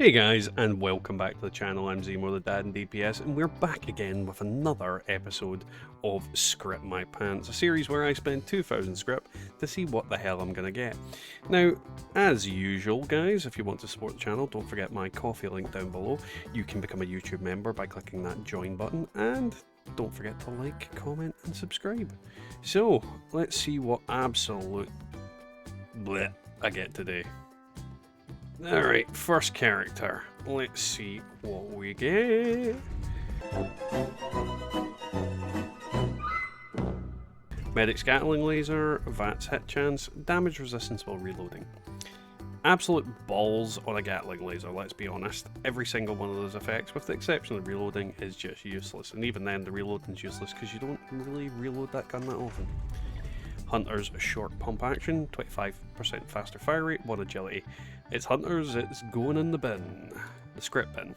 Hey guys, and welcome back to the channel. I'm Zemo the Dad in DPS, and we're back again with another episode of Scrip My Pants, a series where I spend 2,000 scrip to see what the hell I'm gonna get. Now, as usual guys, if you want to support the channel, don't forget my coffee link down below. You can become a YouTube member by clicking that join button, and don't forget to like, comment, and subscribe. So, let's see what absolute bleh I get today. Alright, first character. Let's see what we get. Medic's Gatling Laser, VATS hit chance, damage resistance while reloading. Absolute balls on a Gatling Laser, let's be honest. Every single one of those effects, with the exception of reloading, is just useless. And even then, the reloading's useless because you don't really reload that gun that often. Hunter's short pump action, 25% faster fire rate, 1 agility. It's Hunter's, it's going in the bin. The Scrip bin.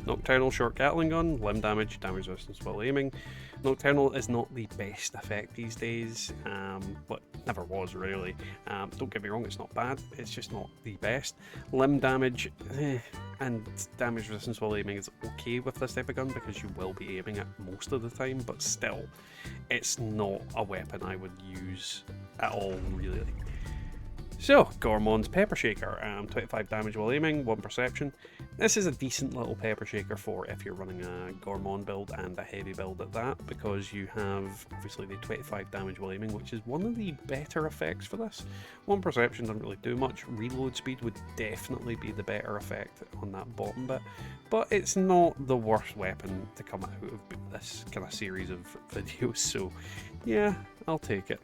Nocturnal short Gatling gun, limb damage, damage resistance while aiming. Nocturnal is not the best effect these days, but never was really. Don't get me wrong, it's not bad, it's just not the best. Limb damage and damage resistance while aiming is okay with this type of gun because you will be aiming it most of the time, but still, it's not a weapon I would use at all really. So, Gormon's Pepper Shaker, 25 damage while aiming, 1 perception. This is a decent little Pepper Shaker for if you're running a Gormon build and a heavy build at that, because you have obviously the 25 damage while aiming, which is one of the better effects for this. 1 perception doesn't really do much. Reload speed would definitely be the better effect on that bottom bit, but it's not the worst weapon to come out of this kind of series of videos, so yeah, I'll take it.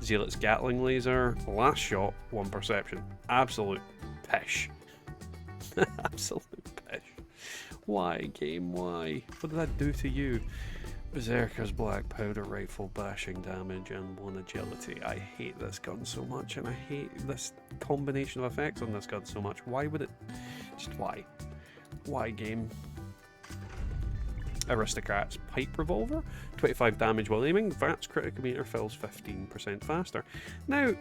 Zealot's Gatling Laser, last shot, 1 perception. Absolute pish. Absolute pish. Why, game, why? What did that do to you? Berserker's Black Powder Rifle, bashing damage and 1 agility. I hate this gun so much, and I hate this combination of effects on this gun so much. Why would it... just why? Why, game? Aristocrat's Pipe Revolver, 25 damage while aiming, VATS critical meter fills 15% faster. Now,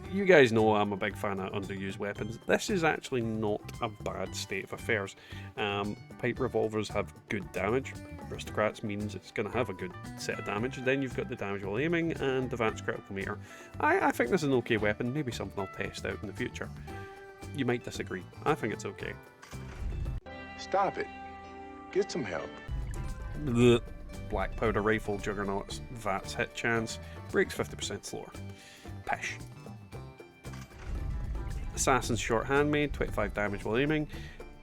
you guys know I'm a big fan of underused weapons. This is actually not a bad state of affairs. Pipe Revolvers have good damage. Aristocrats means it's going to have a good set of damage. Then you've got the damage while aiming and the VATS critical meter. I think this is an okay weapon, maybe something I'll test out in the future. You might disagree. I think it's okay. Stop it. Get some help. The Black Powder Rifle, Juggernaut's VATS hit chance, breaks 50% slower. Pish. Assassin's Short Handmade, 25 damage while aiming,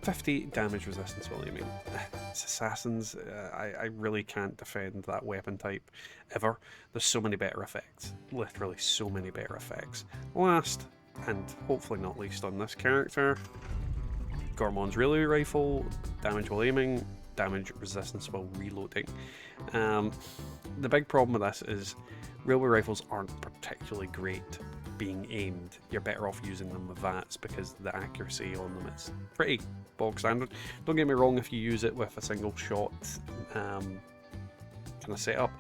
50 damage resistance while aiming. It's Assassins, I really can't defend that weapon type ever. There's so many better effects, literally so many better effects. Last, and hopefully not least on this character, Gormon's Railway Rifle, damage while aiming, damage resistance while reloading. The big problem with this is railway rifles aren't particularly great being aimed. You're better off using them with VATS because the accuracy on them is pretty bog standard. Don't get me wrong, if you use it with a single shot kind of setup,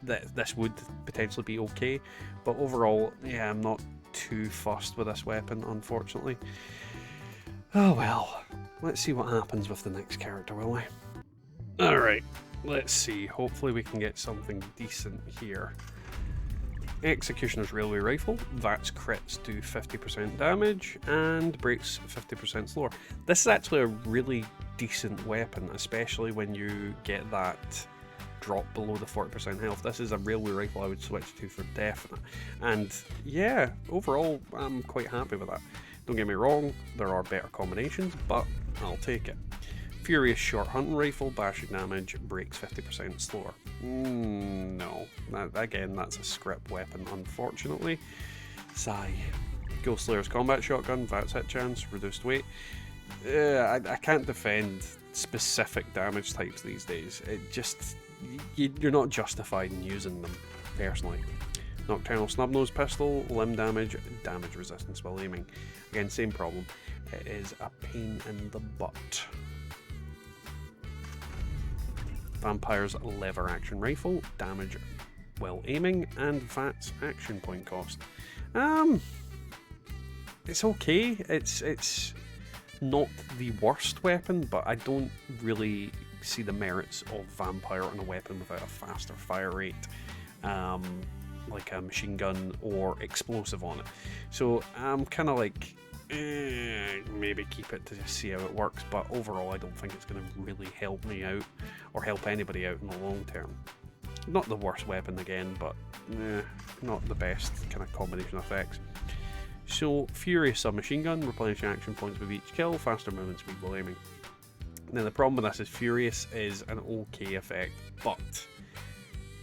this would potentially be okay, but overall, yeah, I'm not too fussed with this weapon, unfortunately. Oh well. Let's see what happens with the next character, will we? Alright, let's see. Hopefully we can get something decent here. Executioner's Railway Rifle. VATS crits do 50% damage and breaks 50% slower. This is actually a really decent weapon, especially when you get that drop below the 40% health. This is a railway rifle I would switch to for definite. And yeah, overall, I'm quite happy with that. Don't get me wrong, there are better combinations, but I'll take it. Furious Short Hunting Rifle, bashing damage, breaks 50% slower. No. Again, that's a Scrip weapon, unfortunately. Sigh. Ghost Slayer's Combat Shotgun, VATS hit chance, reduced weight. I can't defend specific damage types these days. It just... you're not justified in using them, personally. Nocturnal Snubnose Pistol, limb damage, damage resistance while aiming. Again, same problem. It is a pain in the butt. Vampire's Lever Action Rifle, damage while aiming, and VATS action point cost. it's okay. It's not the worst weapon, but I don't really see the merits of Vampire on a weapon without a faster fire rate, like a machine gun or explosive on it. So I'm kind of like, maybe keep it to just see how it works, but overall I don't think it's going to really help me out or help anybody out in the long term. Not the worst weapon again, but not the best kind of combination effects. So Furious submachine gun, replenishing action points with each kill, faster movement speed while aiming. Now the problem with this is Furious is an okay effect, but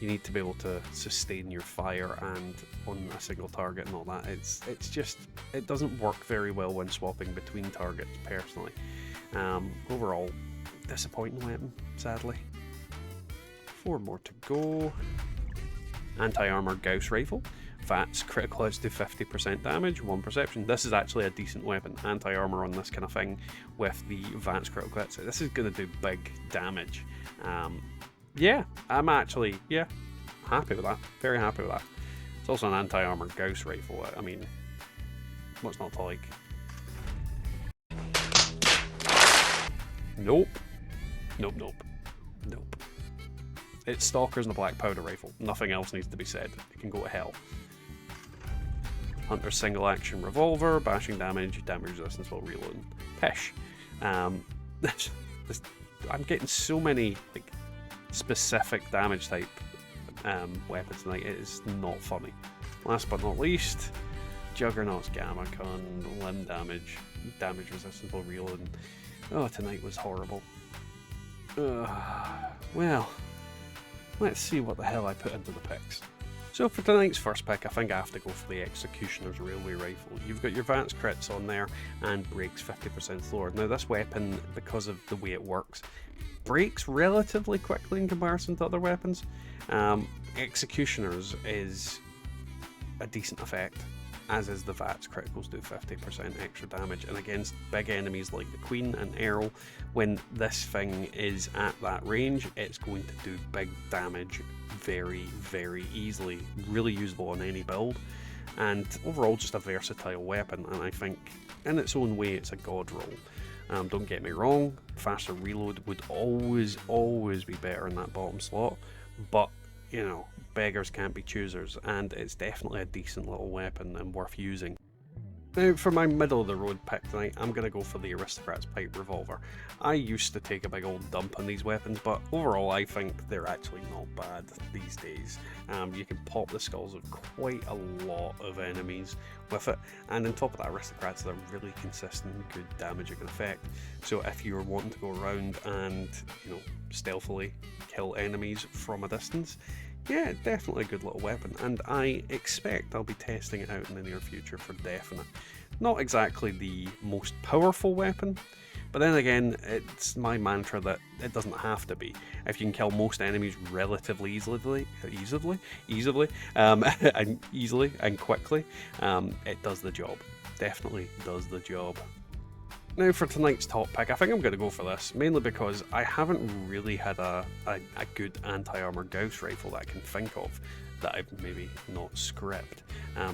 you need to be able to sustain your fire and on a single target and all that. It's just, it doesn't work very well when swapping between targets personally. Overall, disappointing weapon, sadly. 4 more to go. Anti-armor Gauss rifle. VATS critical hits do 50% damage, 1 perception. This is actually a decent weapon. Anti-armor on this kind of thing with the VATS critical hits. This is going to do big damage. Yeah, I'm actually, happy with that. Very happy with that. It's also an anti-armor Gauss rifle. I mean, what's not to like? Nope. Nope. It's Stalkers and a black powder rifle. Nothing else needs to be said. It can go to hell. Hunter's single action revolver, bashing damage, damage resistance while reloading. Pish. I'm getting so many like specific damage type weapons tonight. It is not funny. Last but not least, Juggernaut's Gamma Gun, limb damage, damage resistance while reloading. Oh, tonight was horrible. Well, let's see what the hell I put into the picks. So for tonight's first pick, I think I have to go for the Executioner's Railway Rifle. You've got your VATS crits on there and breaks 50% slower. Now this weapon, because of the way it works, breaks relatively quickly in comparison to other weapons. Executioner's is a decent effect, as is the VATS criticals do 50% extra damage, and against big enemies like the Queen and Earl, when this thing is at that range, it's going to do big damage very easily. Really usable on any build, and overall just a versatile weapon, and I think in its own way it's a god roll. Don't get me wrong, faster reload would always be better in that bottom slot, but you know, beggars can't be choosers, and it's definitely a decent little weapon and worth using. Now for my middle of the road pick tonight, I'm going to go for the Aristocrat's Pipe Revolver. I used to take a big old dump on these weapons, but overall I think they're actually not bad these days. You can pop the skulls of quite a lot of enemies with it, and on top of that, Aristocrats are really consistent, good damaging effect. So if you're wanting to go around and, you know, stealthily kill enemies from a distance, yeah, definitely a good little weapon, and I expect I'll be testing it out in the near future for definite. Not exactly the most powerful weapon, but then again, it's my mantra that it doesn't have to be. If you can kill most enemies relatively easily and quickly, it does the job. Definitely does the job. Now for tonight's top pick, I think I'm going to go for this, mainly because I haven't really had a good anti-armor Gauss rifle that I can think of that I've maybe not scripted.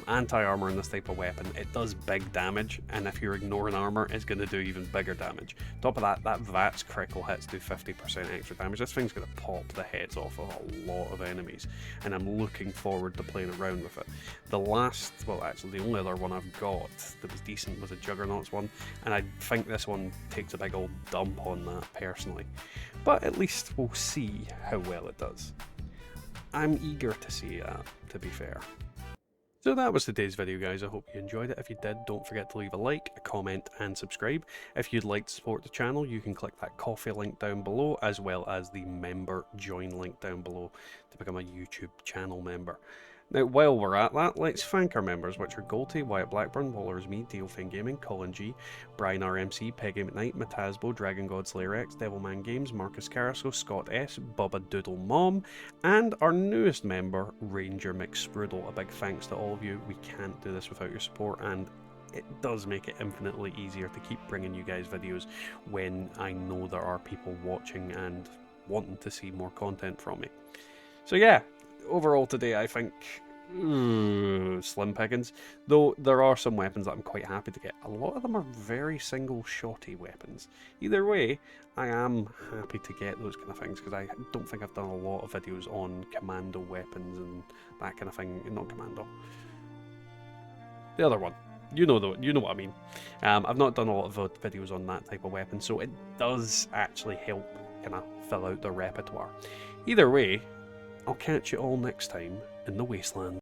Anti-armor in this type of weapon, it does big damage, and if you're ignoring armor, it's going to do even bigger damage. Top of that, VATS critical hits do 50% extra damage. This thing's going to pop the heads off of a lot of enemies, and I'm looking forward to playing around with it. The only other one I've got that was decent was a Juggernaut's one, and I think this one takes a big old dump on that personally. But at least we'll see how well it does. I'm eager to see that, to be fair. So that was today's video, guys. I hope you enjoyed it. If you did, don't forget to leave a like, a comment and subscribe. If you'd like to support the channel, you can click that coffee link down below, as well as the member join link down below to become a YouTube channel member. Now, while we're at that, let's thank our members, which are Golty, Wyatt Blackburn, Wallers Me, Dealfin Gaming, Colin G, Brian RMC, Peggy McKnight, Matazbo, Dragon God Slayer X, Devilman Games, Marcus Carrasco, Scott S, Bubba Doodle Mom, and our newest member, Ranger McSprudel. A big thanks to all of you. We can't do this without your support, and it does make it infinitely easier to keep bringing you guys videos when I know there are people watching and wanting to see more content from me. So yeah, overall today I think Slim pickings. Though there are some weapons that I'm quite happy to get. A lot of them are very single-shotty weapons. Either way, I am happy to get those kind of things because I don't think I've done a lot of videos on commando weapons and that kind of thing. Not commando. The other one. You know what I mean. I've not done a lot of videos on that type of weapon, so it does actually help kind of fill out the repertoire. Either way, I'll catch you all next time in the wasteland.